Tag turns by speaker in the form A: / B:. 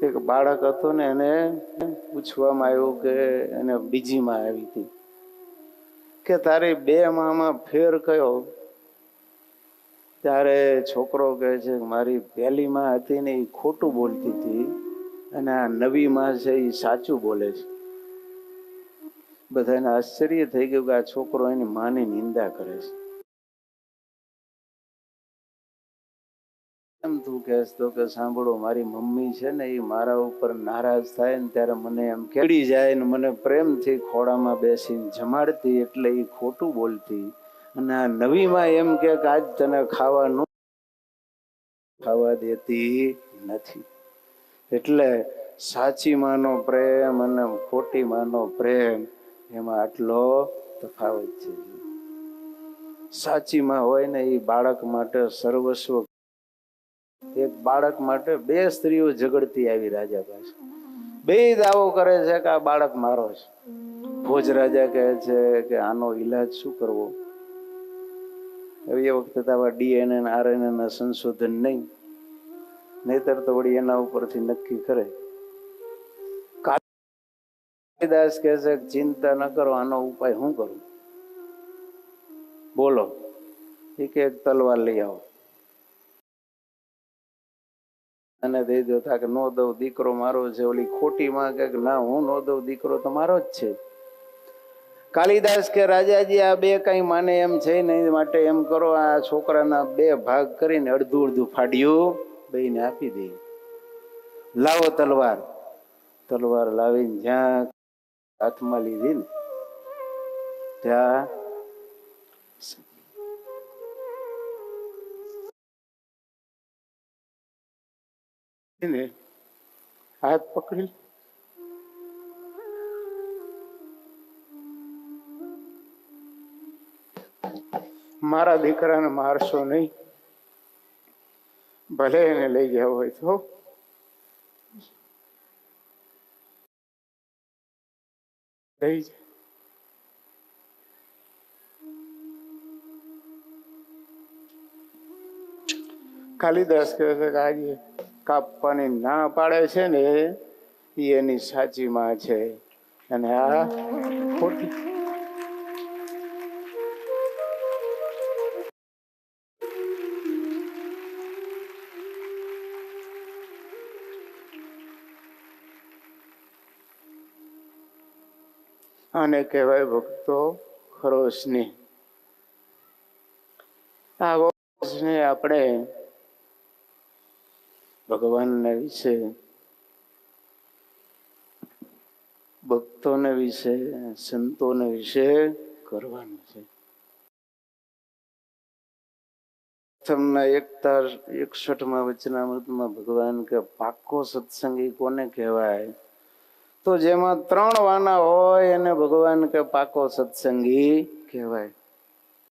A: એક બાળક હતું ને એને પૂછવામાં આવ્યું કે એને બીજી માં આવી હતી કે તારી બે માં ફેર કયો? ત્યારે છોકરો કહે છે મારી પહેલી માં હતી ને એ ખોટું બોલતી હતી અને આ નવી માં છે એ સાચું બોલે છે. બધાને આશ્ચર્ય થઈ ગયું કે આ છોકરો એની માની નિંદા કરે છે. એમ તું કહેશ તો કે સાંભળો, મારી મમ્મી છે ને એ મારા ઉપર નારાજ થાય ને ત્યારે મને એમ કેડી જાય ને મને પ્રેમથી ખોળામાં બેસીને જમાડતી એટલે એ ખોટું બોલતી, અને આ નવીમાં એમ કે આજ તને ખાવાનું ખાવા દેતી નથી. એટલે સાચી માનો પ્રેમ અને ખોટી માનો પ્રેમ એમાં આટલો તફાવત છે. સાચી માં હોય ને એ બાળક માટે સર્વસ્વ. એક બાળક માટે બે સ્ત્રીઓ ઝઘડતી આવી રાજા પાસે, બે દાવો કરે છે કે આ બાળક મારો છે. ભોજ રાજા કહે છે કે આનો ઈલાજ શું કરવો? એ વખતે તો આવા DNA અને RNA ના સંશોધન નહીં, નહીતર તો વળી એના ઉપરથી નક્કી કરે. કાલિદાસ કહે છે ચિંતા ન કરો, આનો ઉપાય શું કરું? બોલો. એ કે એક તલવાર લઈ આવો અને દઈ દો. કે નો દઉં, દીકરો મારો છે. ઓલી ખોટી માં કે ના, હું નો દઉં, દીકરો તો મારો જ છે. કાલિદાસ કે રાજાજી આ બે કઈ માને એમ છે નહીં, માટે એમ કરો આ છોકરાના બે ભાગ કરીને અડધું અડધું ફાડ્યું બેયને આપી દે. લાવો તલવાર. તલવાર લાવીને જ્યાં હાથમાં લીધી ને ત્યાં હાથ પકડી મારા દીકરાને મારશો નહીં, ભલે એને લઈ ગયા હોય તો. કાલિદાસ કહે છે કે આજે કાપવાની ના પાડે છે ને એ એની સાચી માં છે અને આ ખોટી. આને કહેવાય ભક્તો ખરો સ્નેહ. આવો સ્નેહ આપણે ભગવાનને વિશે, ભક્તોને વિશે, સંતોને વિશે કરવાનું છે. પ્રથમના 61માં વચનામૃતમાં ભગવાન કે પાકો સત્સંગી કોને કહેવાય? તો જેમાં 3 વાના હોય એને ભગવાન કે પાકો સત્સંગી કહેવાય.